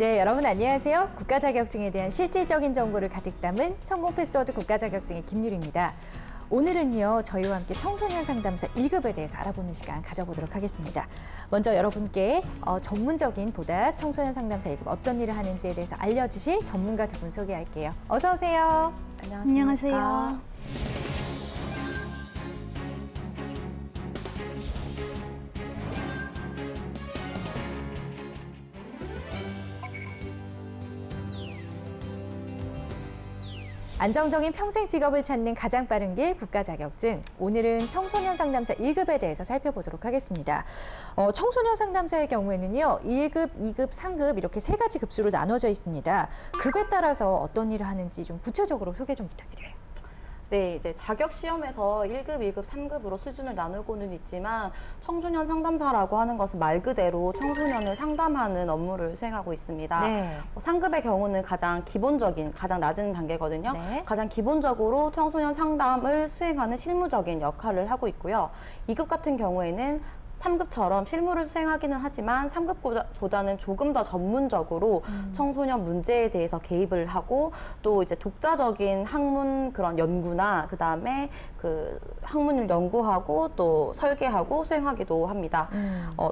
네, 여러분 안녕하세요. 국가 자격증에 대한 실질적인 정보를 가득 담은 성공 패스워드 국가 자격증의 김유리입니다. 오늘은요, 저희와 함께 청소년 상담사 1급에 대해서 알아보는 시간 가져보도록 하겠습니다. 먼저 여러분께 전문적인 보다 청소년 상담사 1급 어떤 일을 하는지에 대해서 알려주실 전문가 두 분 소개할게요. 어서 오세요. 안녕하세요. 안정적인 평생 직업을 찾는 가장 빠른 길 국가 자격증. 오늘은 청소년 상담사 1급에 대해서 살펴보도록 하겠습니다. 청소년 상담사의 경우에는요, 1급, 2급, 3급 이렇게 세 가지 급수로 나눠져 있습니다. 급에 따라서 어떤 일을 하는지 좀 구체적으로 소개 좀 부탁드려요. 네, 이제 자격 시험에서 1급, 2급, 3급으로 수준을 나누고는 있지만 청소년 상담사라고 하는 것은 말 그대로 청소년을 상담하는 업무를 수행하고 있습니다. 네. 3급의 경우는 가장 기본적인, 가장 낮은 단계거든요. 네. 가장 가장 기본적으로 청소년 상담을 수행하는 실무적인 역할을 하고 있고요. 2급 같은 경우에는 3급처럼 실무를 수행하기는 하지만 3급보다는 조금 더 전문적으로 청소년 문제에 대해서 개입을 하고 또 이제 독자적인 학문 그런 연구나 그다음에 그 학문을 연구하고 또 설계하고 수행하기도 합니다.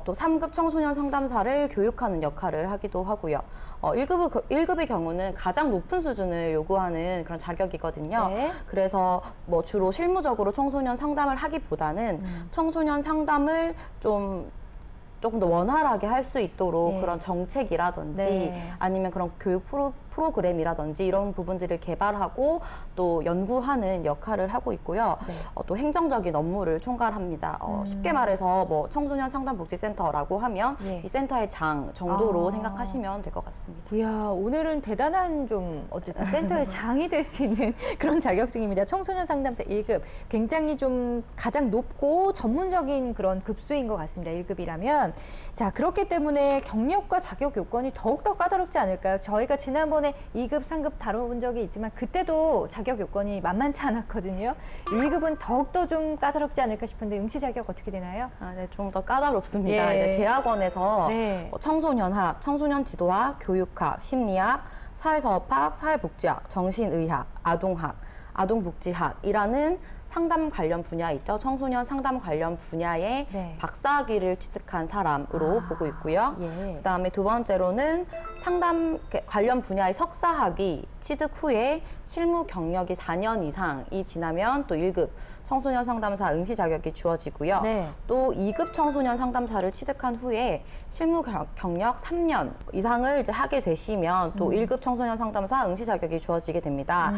또 3급 청소년 상담사를 교육하는 역할을 하기도 하고요. 1급의 경우는 가장 높은 수준을 요구하는 그런 자격이거든요. 네. 그래서 뭐 주로 실무적으로 청소년 상담을 하기보다는 청소년 상담을 조금 더 원활하게 할 수 있도록 네. 그런 정책이라든지 네. 아니면 그런 교육 프로그램이라든지 이런 부분들을 개발하고 또 연구하는 역할을 하고 있고요. 네. 또 행정적인 업무를 총괄합니다. 쉽게 말해서 뭐 청소년 상담복지센터라고 하면 예. 이 센터의 장 정도로 아. 생각하시면 될 것 같습니다. 이야, 오늘은 대단한 어쨌든 센터의 장이 될 수 있는 그런 자격증입니다. 청소년 상담사 1급. 굉장히 좀 가장 높고 전문적인 그런 급수인 것 같습니다. 1급이라면. 자, 그렇기 때문에 경력과 자격 요건이 더욱더 까다롭지 않을까요? 저희가 지난번에 2급, 3급 다뤄본 적이 있지만 그때도 자격 요건이 만만치 않았거든요. 1급은 더욱더 좀 까다롭지 않을까 싶은데 응시 자격 어떻게 되나요? 네, 좀 더 까다롭습니다. 예. 이제 대학원에서 네. 청소년학, 청소년 지도학, 교육학, 심리학, 사회사업학, 사회복지학, 정신의학, 아동학, 아동복지학이라는 상담 관련 분야 있죠. 청소년 상담 관련 분야의 네. 박사학위를 취득한 사람으로 보고 있고요. 예. 그다음에 두 번째로는 상담 관련 분야의 석사학위 취득 후에 실무 경력이 4년 이상이 지나면 또 1급 청소년 상담사 응시 자격이 주어지고요. 네. 또 2급 청소년 상담사를 취득한 후에 실무 경력 3년 이상을 이제 하게 되시면 또 1급 청소년 상담사 응시 자격이 주어지게 됩니다.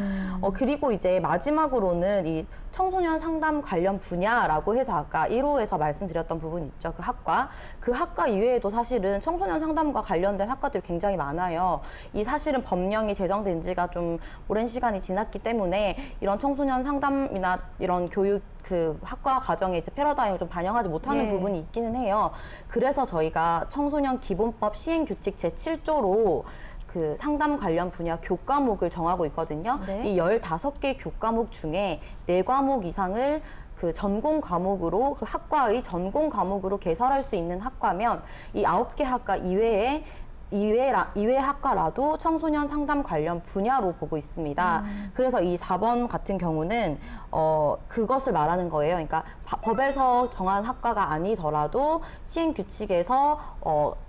그리고 이제 마지막으로는 이 청소년 상담 관련 분야라고 해서 아까 1호에서 말씀드렸던 부분 있죠. 그 학과 이외에도 사실은 청소년 상담과 관련된 학과들이 굉장히 많아요. 이 사실은 법령이 제정된 지가 좀 오랜 시간이 지났기 때문에 이런 청소년 상담이나 이런 교육 그 학과 과정에 이제 패러다임을 좀 반영하지 못하는 네. 부분이 있기는 해요. 그래서 저희가 청소년 기본법 시행규칙 제7조로 그 상담 관련 분야 교과목을 정하고 있거든요. 네. 이 15개 교과목 중에 4과목 이상을 그 전공 과목으로 그 학과의 전공 과목으로 개설할 수 있는 학과면 이 9개 학과 이외 학과라도 청소년 상담 관련 분야로 보고 있습니다. 그래서 이 4번 같은 경우는 그것을 말하는 거예요. 그러니까 법에서 정한 학과가 아니더라도 시행 규칙에서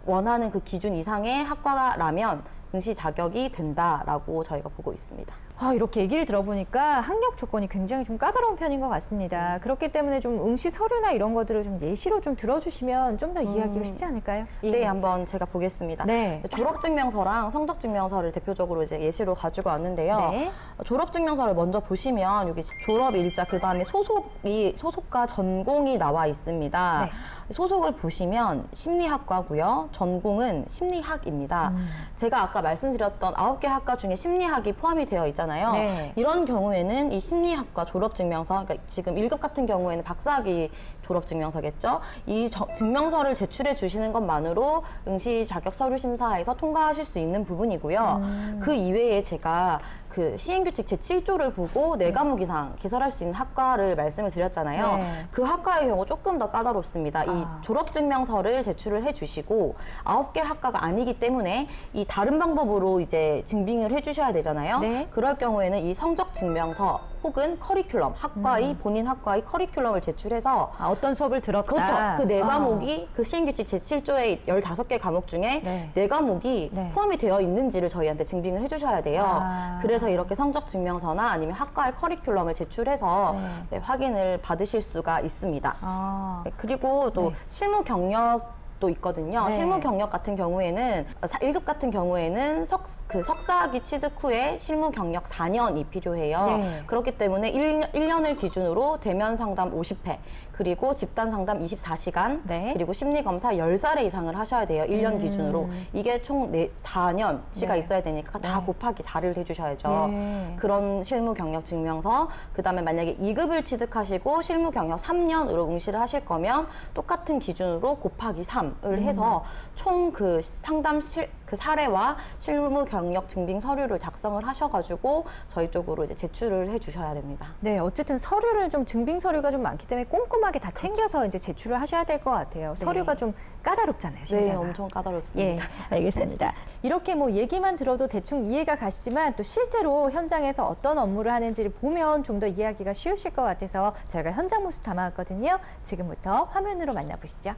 원하는 그 기준 이상의 학과라면 응시 자격이 된다라고 저희가 보고 있습니다. 이렇게 얘기를 들어보니까 학력 조건이 굉장히 좀 까다로운 편인 것 같습니다. 그렇기 때문에 좀 응시 서류나 이런 것들을 좀 예시로 좀 들어주시면 좀 더 이해하기가 쉽지 않을까요? 예. 네, 한번 제가 보겠습니다. 네. 졸업증명서랑 성적증명서를 대표적으로 이제 예시로 가지고 왔는데요. 네. 졸업증명서를 먼저 보시면 여기 졸업일자, 그 다음에 소속과 전공이 나와 있습니다. 네. 소속을 보시면 심리학과고요. 전공은 심리학입니다. 제가 아까 말씀드렸던 9개 학과 중에 심리학이 포함이 되어 있잖아요. 네. 이런 경우에는 이 심리학과 졸업증명서, 그러니까 지금 1급 같은 경우에는 박사학위 졸업증명서겠죠. 이 증명서를 제출해 주시는 것만으로 응시 자격 서류 심사에서 통과하실 수 있는 부분이고요. 그 이외에 제가 그 시행규칙 제7조를 보고 4과목 이상 개설할 수 있는 학과를 말씀을 드렸잖아요. 네. 그 학과의 경우 조금 더 까다롭습니다. 이 졸업증명서를 제출을 해주시고 9개 학과가 아니기 때문에 이 다른 방법으로 이제 증빙을 해주셔야 되잖아요. 네. 그럴 경우에는 이 성적증명서 혹은 커리큘럼, 학과의 본인 학과의 커리큘럼을 제출해서 어떤 수업을 들었다. 그렇죠. 그 4과목이 그 시행규칙 제7조의 15개 과목 중에 네. 4과목이 네. 포함이 되어 있는지를 저희한테 증빙을 해주셔야 돼요. 그래서 이렇게 성적증명서나 아니면 학과의 커리큘럼을 제출해서 네, 확인을 받으실 수가 있습니다. 네, 그리고 또 네. 실무 경력도 있거든요. 네. 실무 경력 같은 경우에는 1급 같은 경우에는 석사학위 취득 후에 실무 경력 4년이 필요해요. 네. 그렇기 때문에 1년을 기준으로 대면 상담 50회, 그리고 집단 상담 24시간, 네. 그리고 심리 검사 10사례 이상을 하셔야 돼요. 1년 기준으로. 이게 총 4년치가 네. 있어야 되니까 다 네. 곱하기 4를 해주셔야죠. 네. 그런 실무 경력 증명서, 그다음에 만약에 2급을 취득하시고 실무 경력 3년으로 응시를 하실 거면 똑같은 기준으로 곱하기 3을 해서 총 그 상담 그 사례와 실무 경력 증빙 서류를 작성을 하셔가지고 저희 쪽으로 이제 제출을 해주셔야 됩니다. 네, 어쨌든 서류를 좀 증빙 서류가 좀 많기 때문에 꼼꼼하게 다 챙겨서 이제 제출을 하셔야 될 것 같아요. 서류가 좀 까다롭잖아요, 네, 심사가. 엄청 예, 까다롭습니다. 알겠습니다. 이렇게 뭐 얘기만 들어도 대충 이해가 가시지만 또 실제로 현장에서 어떤 업무를 하는지를 보면 좀 더 이해하기가 쉬우실 것 같아서 저희가 현장 모습 담아왔거든요. 지금부터 화면으로 만나보시죠.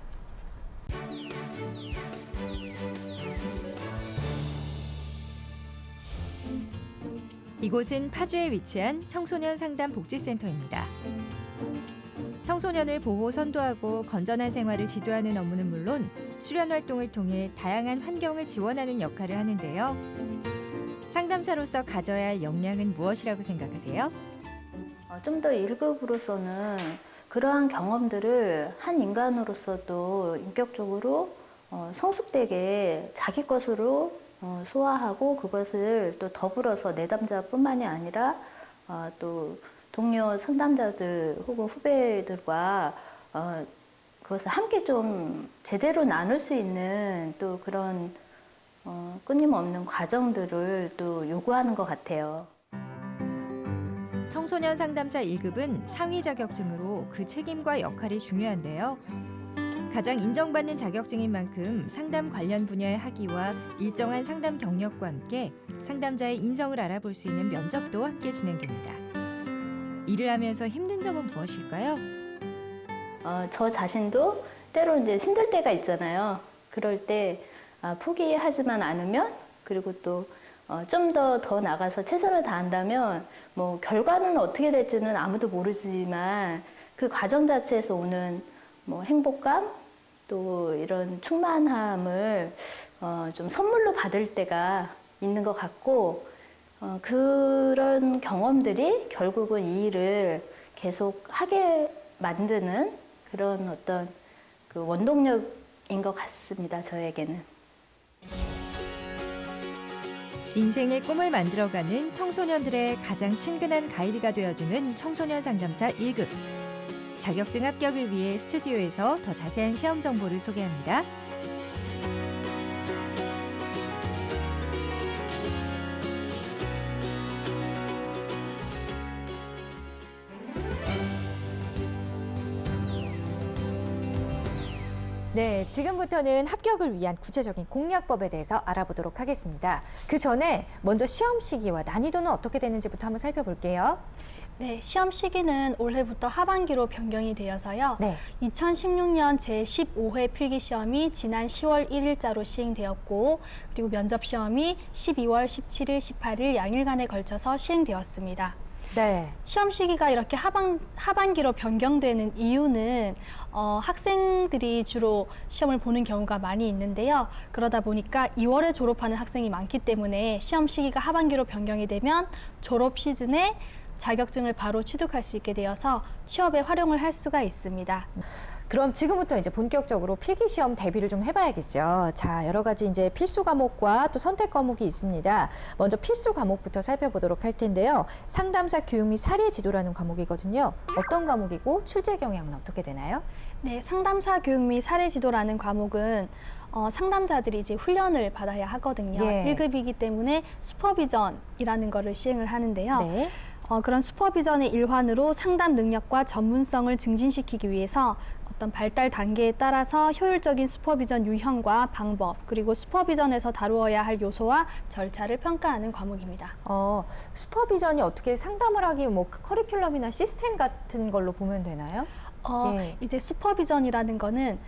이곳은 파주에 위치한 청소년 상담 복지센터입니다. 청소년을 보호 선도하고 건전한 생활을 지도하는 업무는 물론 수련 활동을 통해 다양한 환경을 지원하는 역할을 하는데요. 상담사로서 가져야 할 역량은 무엇이라고 생각하세요? 좀 더 1급으로서는 그러한 경험들을 한 인간으로서도 인격적으로 성숙되게 자기 것으로 소화하고 그것을 또 더불어서 내담자뿐만이 아니라 또 동료 상담자들 혹은 후배들과 그것을 함께 좀 제대로 나눌 수 있는 또 그런 끊임없는 과정들을 또 요구하는 것 같아요. 청소년 상담사 1급은 상위 자격증으로 그 책임과 역할이 중요한데요. 가장 인정받는 자격증인 만큼 상담 관련 분야의 학위와 일정한 상담 경력과 함께 상담자의 인성을 알아볼 수 있는 면접도 함께 진행됩니다. 일을 하면서 힘든 점은 무엇일까요? 저 자신도 때로 이제 힘들 때가 있잖아요. 그럴 때 포기하지만 않으면 그리고 또 좀 더 나가서 최선을 다한다면 뭐 결과는 어떻게 될지는 아무도 모르지만 그 과정 자체에서 오는 뭐 행복감 또 이런 충만함을 좀 선물로 받을 때가 있는 것 같고 그런 경험들이 결국은 이 일을 계속 하게 만드는 그런 어떤 그 원동력인 것 같습니다. 저에게는. 인생의 꿈을 만들어가는 청소년들의 가장 친근한 가이드가 되어주는 청소년 상담사 1급. 자격증 합격을 위해 스튜디오에서 더 자세한 시험 정보를 소개합니다. 네, 지금부터는 합격을 위한 구체적인 공략법에 대해서 알아보도록 하겠습니다. 그 전에 먼저 시험 시기와 난이도는 어떻게 되는지부터 한번 살펴볼게요. 네, 시험 시기는 올해부터 하반기로 변경이 되어서요. 네. 2016년 제15회 필기시험이 지난 10월 1일자로 시행되었고 그리고 면접시험이 12월 17일, 18일 양일간에 걸쳐서 시행되었습니다. 네. 시험 시기가 이렇게 하반기로 변경되는 이유는 학생들이 주로 시험을 보는 경우가 많이 있는데요. 그러다 보니까 2월에 졸업하는 학생이 많기 때문에 시험 시기가 하반기로 변경이 되면 졸업 시즌에 자격증을 바로 취득할 수 있게 되어서 취업에 활용을 할 수가 있습니다. 그럼 지금부터 이제 본격적으로 필기시험 대비를 좀 해봐야겠죠. 자, 여러 가지 이제 필수 과목과 또 선택 과목이 있습니다. 먼저 필수 과목부터 살펴보도록 할 텐데요. 상담사 교육 및 사례 지도라는 과목이거든요. 어떤 과목이고 출제 경향은 어떻게 되나요? 네, 상담사 교육 및 사례 지도라는 과목은 상담자들이 이제 훈련을 받아야 하거든요. 예. 1급이기 때문에 슈퍼비전이라는 거를 시행을 하는데요. 네. 그런 슈퍼비전의 일환으로 상담 능력과 전문성을 증진시키기 위해서 어떤 발달 단계에 따라서 효율적인 슈퍼비전 유형과 방법, 그리고 슈퍼비전에서 다루어야 할 요소와 절차를 평가하는 과목입니다. 슈퍼비전이 어떻게 상담을 하기 뭐 커리큘럼이나 시스템 같은 걸로 보면 되나요? 예. 이제 슈퍼비전이라는 거는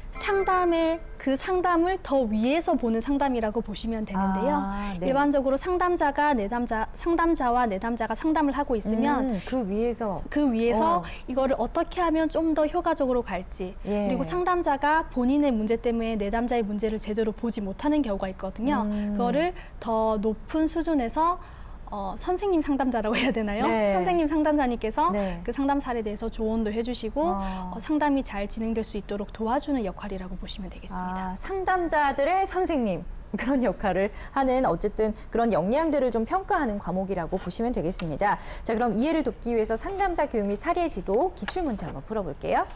그 상담을 더 위에서 보는 상담이라고 보시면 되는데요. 네. 일반적으로 상담자와 내담자가 상담을 하고 있으면 그 위에서 이거를 어떻게 하면 좀 더 효과적으로 갈지, 예. 그리고 상담자가 본인의 문제 때문에 내담자의 문제를 제대로 보지 못하는 경우가 있거든요. 그거를 더 높은 수준에서 선생님 상담자라고 해야 되나요? 네. 선생님 상담자님께서 네. 그 상담 사례에 대해서 조언도 해주시고 상담이 잘 진행될 수 있도록 도와주는 역할이라고 보시면 되겠습니다. 상담자들의 선생님 그런 역할을 하는 어쨌든 그런 역량들을 좀 평가하는 과목이라고 보시면 되겠습니다. 자, 그럼 이해를 돕기 위해서 상담사 교육 및 사례 지도 기출문제 한번 풀어볼게요.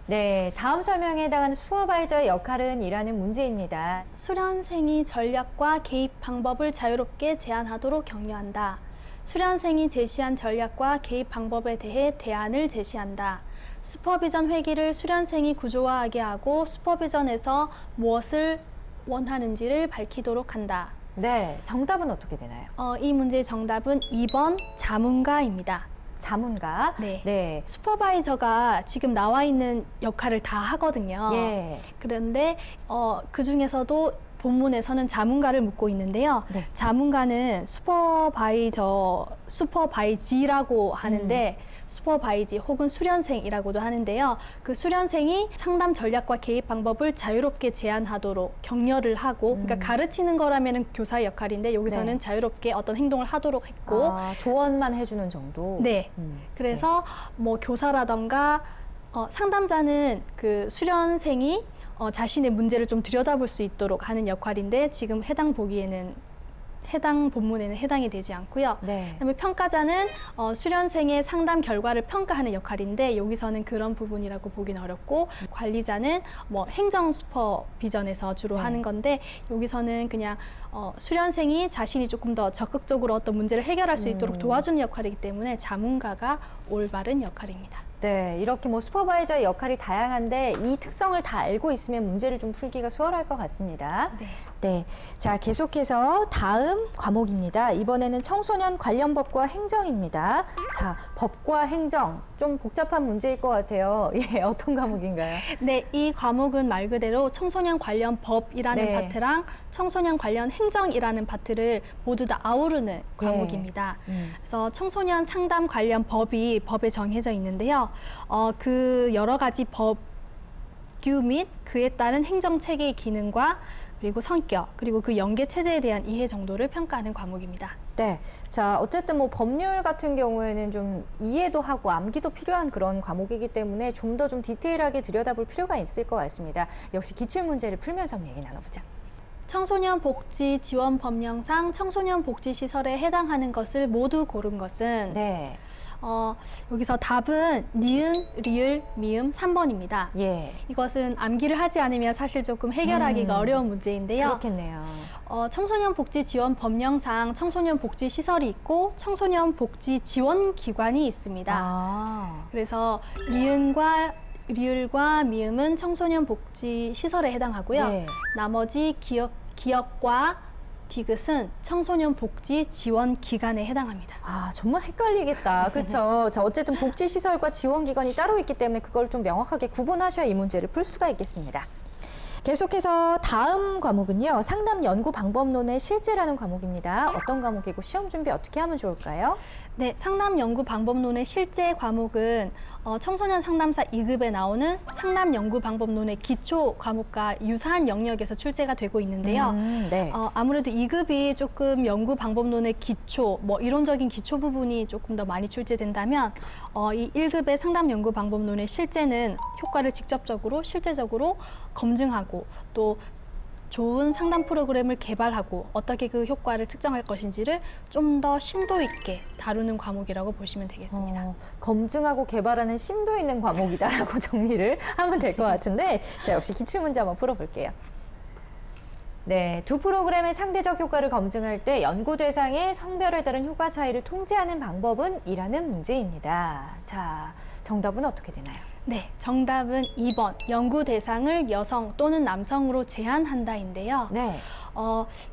네, 다음 설명에 해당하는 슈퍼바이저의 역할은 이라는 문제입니다. 수련생이 전략과 개입 방법을 자유롭게 제안하도록 격려한다. 수련생이 제시한 전략과 개입 방법에 대해 대안을 제시한다. 슈퍼비전 회기를 수련생이 구조화하게 하고 슈퍼비전에서 무엇을 원하는지를 밝히도록 한다. 네, 정답은 어떻게 되나요? 이 문제의 정답은 2번 자문가입니다. 자문가. 네. 슈퍼바이저가 지금 나와 있는 역할을 다 하거든요. 예. 그런데 그 중에서도 본문에서는 자문가를 묻고 있는데요. 네. 자문가는 슈퍼바이지라고 하는데 슈퍼바이지 혹은 수련생이라고도 하는데요. 그 수련생이 상담 전략과 개입 방법을 자유롭게 제안하도록 격려를 하고, 그러니까 가르치는 거라면 교사의 역할인데 여기서는 네. 자유롭게 어떤 행동을 하도록 했고, 조언만 해주는 정도. 네. 그래서 뭐 교사라던가 상담자는 그 수련생이 자신의 문제를 좀 들여다볼 수 있도록 하는 역할인데 지금 해당 본문에는 해당이 되지 않고요. 네. 그다음에 평가자는 수련생의 상담 결과를 평가하는 역할인데 여기서는 그런 부분이라고 보기는 어렵고, 관리자는 뭐 행정 슈퍼비전에서 주로 네. 하는 건데 여기서는 그냥 수련생이 자신이 조금 더 적극적으로 어떤 문제를 해결할 수 있도록 도와주는 역할이기 때문에 자문가가 올바른 역할입니다. 네, 이렇게 뭐 슈퍼바이저의 역할이 다양한데 이 특성을 다 알고 있으면 문제를 좀 풀기가 수월할 것 같습니다. 네. 자, 계속해서 다음 과목입니다. 이번에는 청소년 관련 법과 행정입니다. 자, 법과 행정. 좀 복잡한 문제일 것 같아요. 예, 어떤 과목인가요? 네, 이 과목은 말 그대로 청소년 관련 법이라는 네. 파트랑 청소년 관련 행정이라는 파트를 모두 다 아우르는 과목입니다. 그래서 청소년 상담 관련 법에 정해져 있는데요. 그 여러 가지 법규 및 그에 따른 행정 체계의 기능과 그리고 성격, 그리고 그 연계 체제에 대한 이해 정도를 평가하는 과목입니다. 네. 자, 어쨌든 뭐 법률 같은 경우에는 좀 이해도 하고 암기도 필요한 그런 과목이기 때문에 좀 더 좀 디테일하게 들여다볼 필요가 있을 것 같습니다. 역시 기출문제를 풀면서 한번 얘기 나눠보죠. 청소년 복지 지원 법령상 청소년 복지 시설에 해당하는 것을 모두 고른 것은 네. 여기서 답은 니은, 리을, 미음 3번입니다. 예. 이것은 암기를 하지 않으면 사실 조금 해결하기가 어려운 문제인데요. 그렇겠네요. 청소년 복지 지원 법령상 청소년 복지 시설이 있고 청소년 복지 지원 기관이 있습니다. 그래서 니은과 리을과 미음은 청소년 복지 시설에 해당하고요. 네. 나머지 기역과 디귿은 청소년 복지 지원 기관에 해당합니다. 정말 헷갈리겠다. 그렇죠? 자, 어쨌든 복지시설과 지원기관이 따로 있기 때문에 그걸 좀 명확하게 구분하셔야 이 문제를 풀 수가 있겠습니다. 계속해서 다음 과목은요. 상담 연구 방법론의 실제라는 과목입니다. 어떤 과목이고 시험 준비 어떻게 하면 좋을까요? 네, 상담 연구 방법론의 실제 과목은 청소년 상담사 2급에 나오는 상담 연구 방법론의 기초 과목과 유사한 영역에서 출제가 되고 있는데요. 네. 아무래도 2급이 조금 연구 방법론의 기초, 뭐 이론적인 기초 부분이 조금 더 많이 출제된다면 이 1급의 상담 연구 방법론의 실제는 효과를 실제적으로 검증하고 또 좋은 상담 프로그램을 개발하고 어떻게 그 효과를 측정할 것인지를 좀 더 심도 있게 다루는 과목이라고 보시면 되겠습니다. 검증하고 개발하는 심도 있는 과목이다라고 정리를 하면 될 것 같은데, 자, 역시 기출문제 한번 풀어볼게요. 네, 두 프로그램의 상대적 효과를 검증할 때 연구 대상의 성별에 따른 효과 차이를 통제하는 방법은? 이라는 문제입니다. 자, 정답은 어떻게 되나요? 네, 정답은 2번. 연구 대상을 여성 또는 남성으로 제한한다인데요. 네.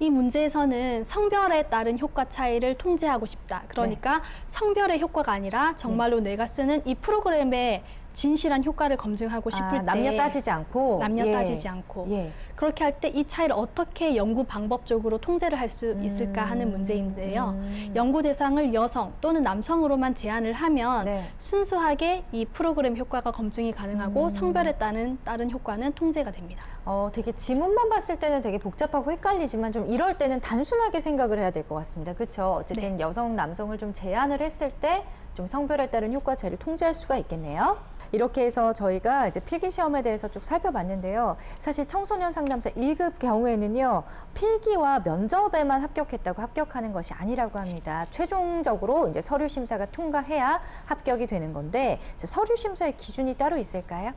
이 문제에서는 성별에 따른 효과 차이를 통제하고 싶다. 그러니까 성별의 효과가 아니라 정말로 내가 쓰는 이 프로그램의 진실한 효과를 검증하고 싶을 때 남녀 따지지 않고. 남녀 예. 따지지 않고 예. 그렇게 할 때 이 차이를 어떻게 연구 방법적으로 통제를 할 수 있을까 하는 문제인데요. 연구 대상을 여성 또는 남성으로만 제한을 하면 네. 순수하게 이 프로그램 효과가 검증이 가능하고 성별에 따른 효과는 통제가 됩니다. 되게 지문만 봤을 때는 되게 복잡하고 헷갈리지만 좀 이럴 때는 단순하게 생각을 해야 될 것 같습니다. 그렇죠? 어쨌든 여성, 남성을 좀 제한을 했을 때 좀 성별에 따른 효과 차이를 통제할 수가 있겠네요. 이렇게 해서 저희가 이제 필기시험에 대해서 쭉 살펴봤는데요. 사실 청소년 상담사 1급 경우에는요, 필기와 면접에만 합격했다고 합격하는 것이 아니라고 합니다. 최종적으로 이제 서류 심사가 통과해야 합격이 되는 건데, 이제 서류 심사의 기준이 따로 있을까요?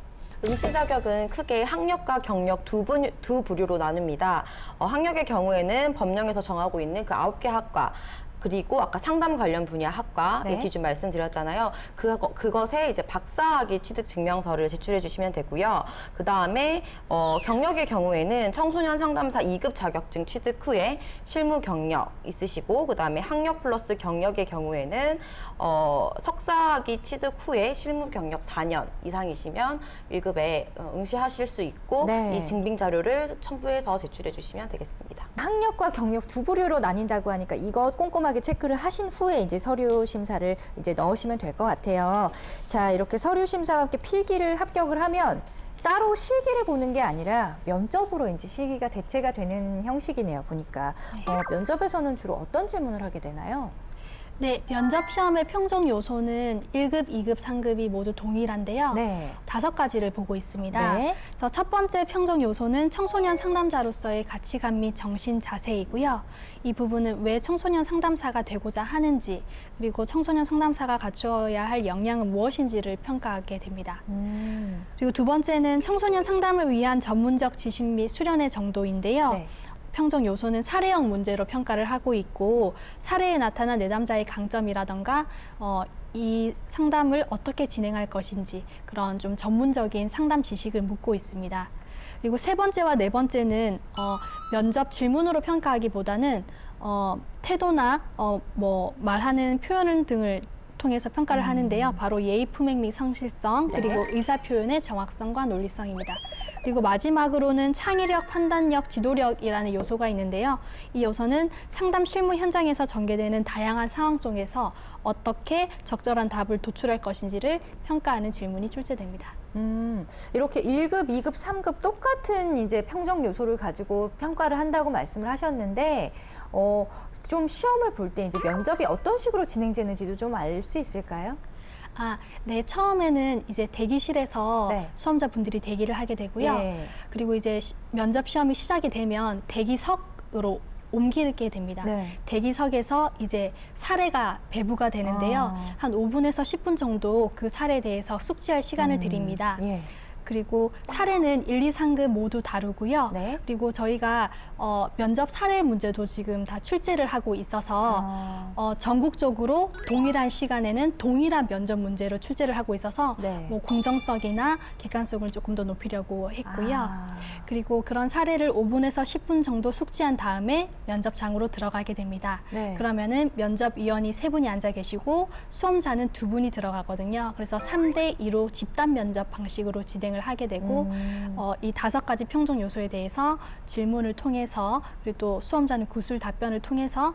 응시 자격은 크게 학력과 경력 두 부류로 나눕니다. 학력의 경우에는 법령에서 정하고 있는 그 9개 학과, 그리고 아까 상담 관련 분야 학과의 네. 기준 말씀드렸잖아요. 그것에 이제 박사학위 취득 증명서를 제출해 주시면 되고요. 그 다음에 경력의 경우에는 청소년 상담사 2급 자격증 취득 후에 실무 경력 있으시고, 그 다음에 학력 플러스 경력의 경우에는 석사학위 취득 후에 실무 경력 4년 이상이시면 1급에 응시하실 수 있고, 네. 이 증빙 자료를 첨부해서 제출해 주시면 되겠습니다. 학력과 경력 두 부류로 나뉜다고 하니까 이거 꼼꼼하게 체크를 하신 후에 이제 서류 심사를 이제 넣으시면 될 것 같아요. 자, 이렇게 서류 심사와 함께 필기를 합격을 하면 따로 실기를 보는 게 아니라 면접으로 이제 실기가 대체가 되는 형식이네요, 보니까. 면접에서는 주로 어떤 질문을 하게 되나요? 네, 면접 시험의 평정 요소는 1급, 2급, 3급이 모두 동일한데요. 네. 5가지를 보고 있습니다. 네. 그래서 첫 번째 평정 요소는 청소년 상담자로서의 가치관 및 정신 자세이고요. 이 부분은 왜 청소년 상담사가 되고자 하는지, 그리고 청소년 상담사가 갖추어야 할 역량은 무엇인지를 평가하게 됩니다. 그리고 두 번째는 청소년 상담을 위한 전문적 지식 및 수련의 정도인데요. 네. 평정 요소는 사례형 문제로 평가를 하고 있고, 사례에 나타난 내담자의 강점이라던가 이 상담을 어떻게 진행할 것인지 그런 좀 전문적인 상담 지식을 묻고 있습니다. 그리고 세 번째와 네 번째는 면접 질문으로 평가하기보다는 태도나 말하는 표현 등을 통해서 평가를 하는데요. 바로 예의 품행 및 성실성, 그리고 의사 표현의 정확성과 논리성입니다. 그리고 마지막으로는 창의력, 판단력, 지도력이라는 요소가 있는데요. 이 요소는 상담 실무 현장에서 전개되는 다양한 상황 속에서 어떻게 적절한 답을 도출할 것인지를 평가하는 질문이 출제됩니다. 이렇게 1급, 2급, 3급 똑같은 이제 평정 요소를 가지고 평가를 한다고 말씀을 하셨는데, 좀 시험을 볼 때 이제 면접이 어떤 식으로 진행되는지도 좀 알 수 있을까요? 네, 처음에는 이제 대기실에서 네. 수험자분들이 대기를 하게 되고요. 네. 그리고 이제 면접 시험이 시작이 되면 대기석으로 옮기게 됩니다. 네. 대기석에서 이제 사례가 배부가 되는데요. 한 5분에서 10분 정도 그 사례에 대해서 숙지할 시간을 드립니다. 예. 그리고 사례는 1, 2, 3급 모두 다루고요. 네. 그리고 저희가 면접 사례 문제도 지금 다 출제를 하고 있어서 전국적으로 동일한 시간에는 동일한 면접 문제로 출제를 하고 있어서 네. 뭐 공정성이나 객관성을 조금 더 높이려고 했고요. 그리고 그런 사례를 5분에서 10분 정도 숙지한 다음에 면접장으로 들어가게 됩니다. 네. 그러면은 면접위원이 3분이 앉아 계시고 수험자는 2분이 들어가거든요. 그래서 3대2로 집단 면접 방식으로 진행을 하게 되고 이 5가지 평정 요소에 대해서 질문을 통해서, 그리고 또 수험자는 구술 답변을 통해서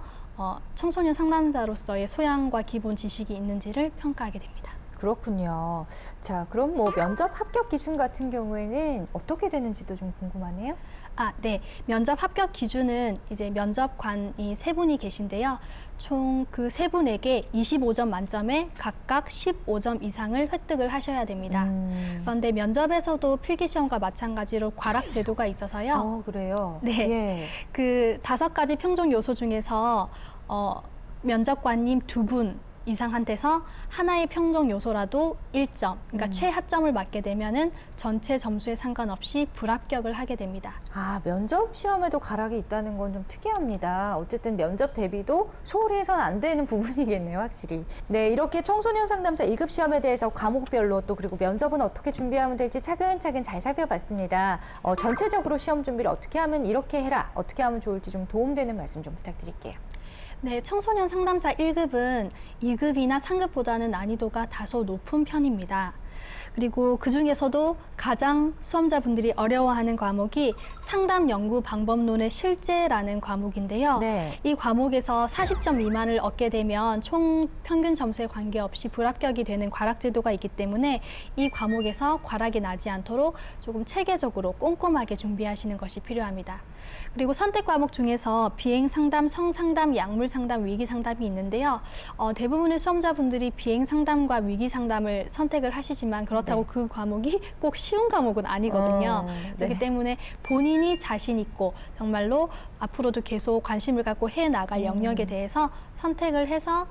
청소년 상담자로서의 소양과 기본 지식이 있는지를 평가하게 됩니다. 그렇군요. 자, 그럼 뭐 면접 합격 기준 같은 경우에는 어떻게 되는지도 좀 궁금하네요. 네. 면접 합격 기준은 이제 면접관이 3분이 계신데요. 총 그 3분에게 25점 만점에 각각 15점 이상을 획득을 하셔야 됩니다. 그런데 면접에서도 필기시험과 마찬가지로 과락 제도가 있어서요. 그래요? 네. 예. 그 5가지 평정 요소 중에서 면접관님 2분 이상한테서 하나의 평정 요소라도 1점, 그러니까 최하점을 맞게 되면은 전체 점수에 상관없이 불합격을 하게 됩니다. 면접 시험에도 가락이 있다는 건 좀 특이합니다. 어쨌든 면접 대비도 소홀히 해서는 안 되는 부분이겠네요, 확실히. 네, 이렇게 청소년 상담사 1급 시험에 대해서 과목별로 또 그리고 면접은 어떻게 준비하면 될지 차근차근 잘 살펴봤습니다. 전체적으로 시험 준비를 어떻게 하면 이렇게 해라, 어떻게 하면 좋을지 좀 도움되는 말씀 좀 부탁드릴게요. 네, 청소년 상담사 1급은 2급이나 상급보다는 난이도가 다소 높은 편입니다. 그리고 그 중에서도 가장 수험자분들이 어려워하는 과목이 상담 연구 방법론의 실제라는 과목인데요. 네. 이 과목에서 40점 미만을 얻게 되면 총 평균 점수에 관계없이 불합격이 되는 과락 제도가 있기 때문에 이 과목에서 과락이 나지 않도록 조금 체계적으로 꼼꼼하게 준비하시는 것이 필요합니다. 그리고 선택 과목 중에서 비행 상담, 성상담, 약물 상담, 위기 상담이 있는데요. 대부분의 수험자분들이 비행 상담과 위기 상담을 선택을 하시지만 그렇다고 그 과목이 꼭 쉬운 과목은 아니거든요. 그렇기 때문에 본인이 자신 있고 정말로 앞으로도 계속 관심을 갖고 해나갈 영역에 대해서 선택을 해서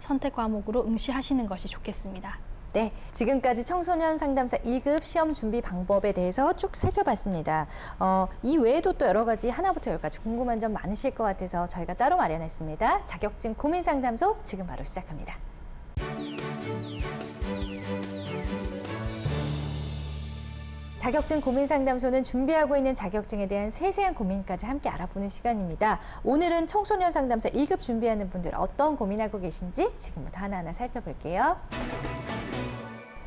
선택 과목으로 응시하시는 것이 좋겠습니다. 네, 지금까지 청소년 상담사 2급 시험 준비 방법에 대해서 쭉 살펴봤습니다. 이 외에도 또 여러 가지 하나부터 10까지 궁금한 점 많으실 것 같아서 저희가 따로 마련했습니다. 자격증 고민 상담소 지금 바로 시작합니다. 자격증 고민 상담소는 준비하고 있는 자격증에 대한 세세한 고민까지 함께 알아보는 시간입니다. 오늘은 청소년 상담사 1급 준비하는 분들 어떤 고민하고 계신지 지금부터 하나하나 살펴볼게요.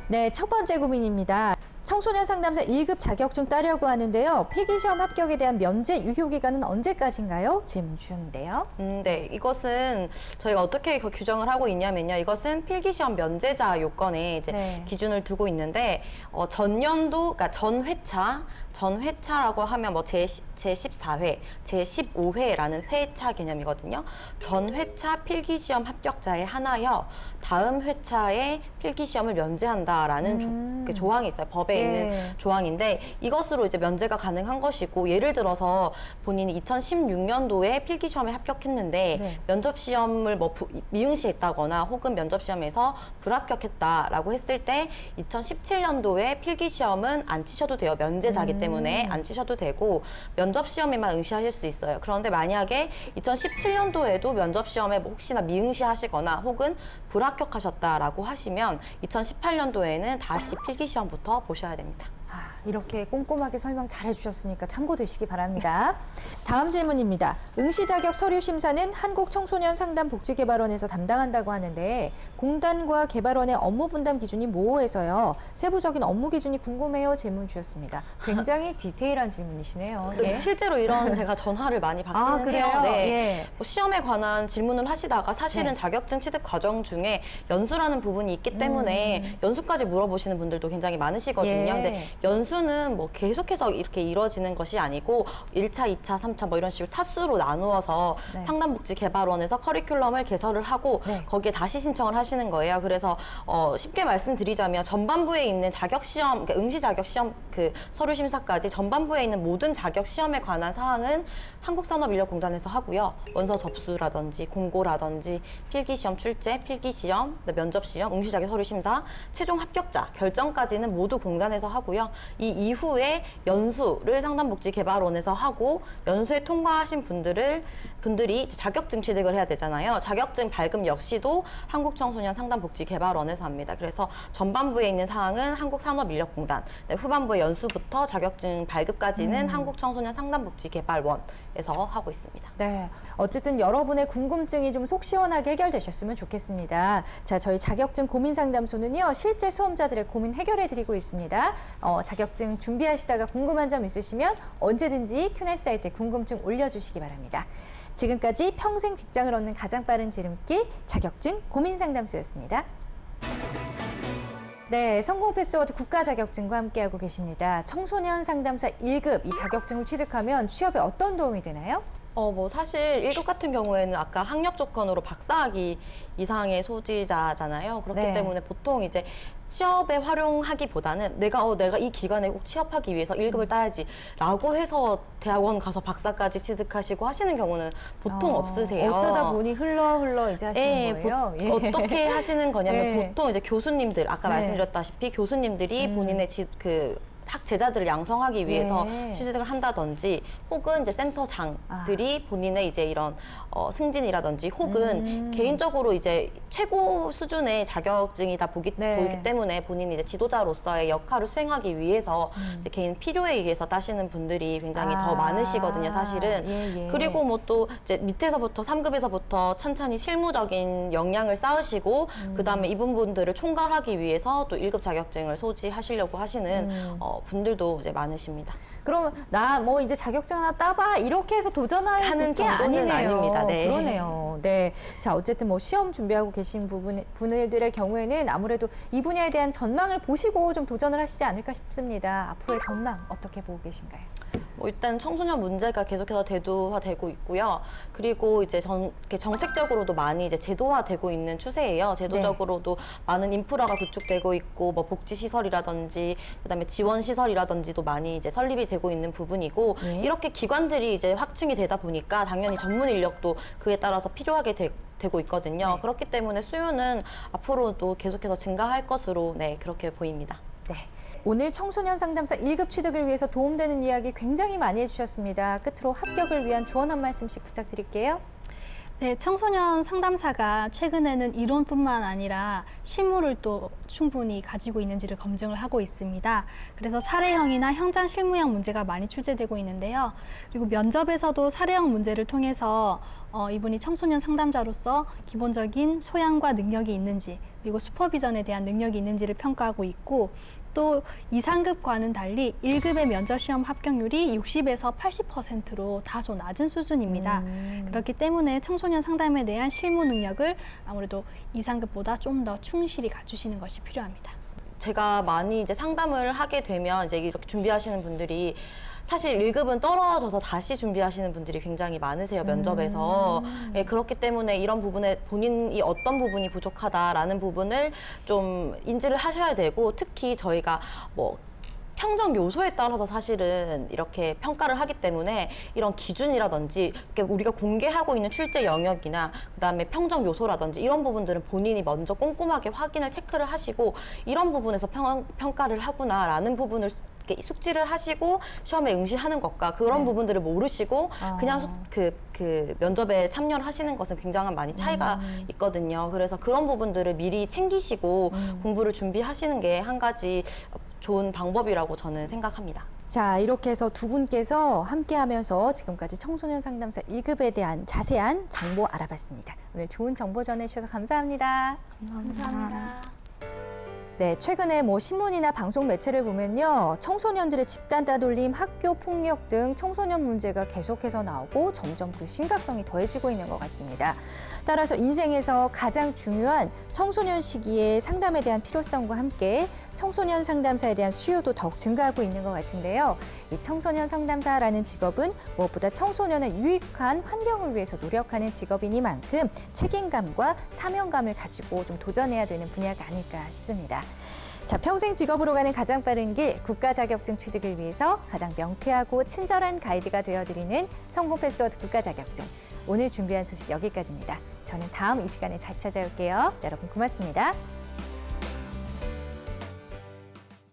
네, 첫 번째 고민입니다. 청소년 상담사 1급 자격증 따려고 하는데요. 필기시험 합격에 대한 면제 유효 기간은 언제까지인가요? 질문 주셨는데요. 네, 이것은 저희가 어떻게 규정을 하고 있냐면요. 이것은 필기시험 면제자 요건에 이제 기준을 두고 있는데 전년도, 그러니까 전회차라고 하면 뭐 제14회, 제15회라는 회차 개념이거든요. 전회차 필기시험 합격자에 한하여 다음 회차에 필기시험을 면제한다라는 조항이 있어요. 법에 있는 조항인데 이것으로 이제 면제가 가능한 것이고, 예를 들어서 본인이 2016년도에 필기시험에 합격했는데 면접시험을 뭐 미응시했다거나 혹은 면접시험에서 불합격했다라고 했을 때 2017년도에 필기시험은 안 치셔도 돼요. 면제자기 때문에 안 치셔도 되고 면접시험에만 응시하실 수 있어요. 그런데 만약에 2017년도에도 면접시험에 뭐 혹시나 미응시하시거나 혹은 불합격하셨다라고 하시면 2018년도에는 다시 필기시험부터 보셔야 됩니다. 이렇게 꼼꼼하게 설명 잘 해주셨으니까 참고되시기 바랍니다. 다음 질문입니다. 응시 자격 서류 심사는 한국청소년상담복지개발원에서 담당한다고 하는데 공단과 개발원의 업무 분담 기준이 모호해서요. 세부적인 업무 기준이 궁금해요. 질문 주셨습니다. 굉장히 디테일한 질문이시네요. 예. 실제로 이런 제가 전화를 많이 받기는 그래요? 해요. 네. 예. 뭐 시험에 관한 질문을 하시다가 사실은 자격증 취득 과정 중에 연수라는 부분이 있기 때문에 연수까지 물어보시는 분들도 굉장히 많으시거든요. 근데 연수는 뭐 계속해서 이렇게 이루어지는 것이 아니고 1차, 2차, 3차 뭐 이런 식으로 차수로 나누어서 상담복지개발원에서 커리큘럼을 개설을 하고 거기에 다시 신청을 하시는 거예요. 그래서 쉽게 말씀드리자면 전반부에 있는 자격시험, 그러니까 응시자격시험 그 서류심사까지 전반부에 있는 모든 자격시험에 관한 사항은 한국산업인력공단에서 하고요. 원서 접수라든지 공고라든지 필기시험 출제, 필기시험, 면접시험, 응시자격 서류심사, 최종 합격자 결정까지는 모두 공단에서 하고요. 이 이후에 연수를 상담복지개발원에서 하고 연수에 통과하신 분들이 자격증 취득을 해야 되잖아요. 자격증 발급 역시도 한국청소년 상담복지개발원에서 합니다. 그래서 전반부에 있는 사항은 한국산업인력공단, 후반부의 연수부터 자격증 발급까지는 한국청소년 상담복지개발원에서 하고 있습니다. 네, 어쨌든 여러분의 궁금증이 좀 속 시원하게 해결되셨으면 좋겠습니다. 자, 저희 자격증 고민 상담소는요, 실제 수험자들의 고민 해결해드리고 있습니다. 자격증 준비하시다가 궁금한 점 있으시면 언제든지 큐넷 사이트에 궁금증 올려주시기 바랍니다. 지금까지 평생 직장을 얻는 가장 빠른 지름길 자격증 고민 상담소였습니다. 네, 성공 패스워드 국가 자격증과 함께하고 계십니다. 청소년 상담사 1급 이 자격증을 취득하면 취업에 어떤 도움이 되나요? 사실 1급 같은 경우에는 아까 학력 조건으로 박사학위 이상의 소지자잖아요. 그렇기 네. 때문에 보통 이제 취업에 활용하기보다는 내가 이 기간에 꼭 취업하기 위해서 1급을 따야지라고 해서 대학원 가서 박사까지 취득하시고 하시는 경우는 보통 없으세요. 어쩌다 보니 흘러 이제 하시는 거예요? 예. 어떻게 하시는 거냐면 네. 보통 이제 교수님들 아까 네. 말씀드렸다시피 교수님들이 본인의 학제자들을 양성하기 위해서 네. 취직을 한다든지 혹은 이제 센터장들이 본인의 이제 이런 승진이라든지 혹은 개인적으로 이제 최고 수준의 자격증이다 보기 때문에 본인이 이제 지도자로서의 역할을 수행하기 위해서 이제 개인 필요에 의해서 따시는 분들이 굉장히 더 많으시거든요, 사실은. 예. 그리고 뭐 또 이제 밑에서부터 3급에서부터 천천히 실무적인 역량을 쌓으시고 그다음에 이분 분들을 총괄하기 위해서 또 1급 자격증을 소지하시려고 하시는 분들도 이제 많으십니다. 그럼 나 뭐 이제 자격증 하나 따봐 이렇게 해서 도전하는 게 정도는 아니네요. 아닙니다. 네. 그러네요. 네. 자, 어쨌든 뭐 시험 준비하고 계신 분들의 경우에는 아무래도 이 분야에 대한 전망을 보시고 좀 도전을 하시지 않을까 싶습니다. 앞으로의 전망 어떻게 보고 계신가요? 일단 청소년 문제가 계속해서 대두화되고 있고요. 그리고 이제 정책적으로도 많이 이제 제도화되고 있는 추세예요. 제도적으로도 많은 인프라가 구축되고 있고, 뭐 복지 시설이라든지, 그다음에 지원 시설이라든지도 많이 이제 설립이 되고 있는 부분이고, 이렇게 기관들이 이제 확충이 되다 보니까 당연히 전문 인력도 그에 따라서 필요하게 되고 있거든요. 그렇기 때문에 수요는 앞으로도 계속해서 증가할 것으로 그렇게 보입니다. 네. 오늘 청소년 상담사 1급 취득을 위해서 도움되는 이야기 굉장히 많이 해주셨습니다. 끝으로 합격을 위한 조언 한 말씀씩 부탁드릴게요. 네, 청소년 상담사가 최근에는 이론뿐만 아니라 실무를 또 충분히 가지고 있는지를 검증을 하고 있습니다. 그래서 사례형이나 현장 실무형 문제가 많이 출제되고 있는데요. 그리고 면접에서도 사례형 문제를 통해서 이분이 청소년 상담자로서 기본적인 소양과 능력이 있는지, 그리고 슈퍼비전에 대한 능력이 있는지를 평가하고 있고, 또 2, 3급과는 달리 1급의 면접시험 합격률이 60에서 80%로 다소 낮은 수준입니다. 그렇기 때문에 청소년 상담에 대한 실무 능력을 아무래도 2, 3급보다 좀 더 충실히 갖추시는 것이 필요합니다. 제가 많이 이제 상담을 하게 되면 이제 이렇게 준비하시는 분들이 사실 1급은 떨어져서 다시 준비하시는 분들이 굉장히 많으세요, 면접에서. 그렇기 때문에 이런 부분에 본인이 어떤 부분이 부족하다라는 부분을 좀 인지를 하셔야 되고, 특히 저희가 뭐 평정 요소에 따라서 사실은 이렇게 평가를 하기 때문에 이런 기준이라든지 우리가 공개하고 있는 출제 영역이나 그다음에 평정 요소라든지 이런 부분들은 본인이 먼저 꼼꼼하게 확인을 체크를 하시고, 이런 부분에서 평가를 하구나라는 부분을 숙지를 하시고 시험에 응시하는 것과 그런 부분들을 모르시고 그냥 그 면접에 참여를 하시는 것은 굉장히 많이 차이가 있거든요. 그래서 그런 부분들을 미리 챙기시고 공부를 준비하시는 게 한 가지 좋은 방법이라고 저는 생각합니다. 자, 이렇게 해서 두 분께서 함께하면서 지금까지 청소년 상담사 1급에 대한 자세한 정보 알아봤습니다. 오늘 좋은 정보 전해주셔서 감사합니다. 감사합니다. 네, 최근에 뭐 신문이나 방송 매체를 보면요, 청소년들의 집단 따돌림, 학교 폭력 등 청소년 문제가 계속해서 나오고 점점 그 심각성이 더해지고 있는 것 같습니다. 따라서 인생에서 가장 중요한 청소년 시기의 상담에 대한 필요성과 함께 청소년 상담사에 대한 수요도 더욱 증가하고 있는 것 같은데요. 이 청소년 상담사라는 직업은 무엇보다 청소년의 유익한 환경을 위해서 노력하는 직업이니만큼 책임감과 사명감을 가지고 좀 도전해야 되는 분야가 아닐까 싶습니다. 자, 평생 직업으로 가는 가장 빠른 길, 국가 자격증 취득을 위해서 가장 명쾌하고 친절한 가이드가 되어드리는 성공 패스워드 국가 자격증. 오늘 준비한 소식 여기까지입니다. 저는 다음 이 시간에 다시 찾아올게요. 여러분 고맙습니다.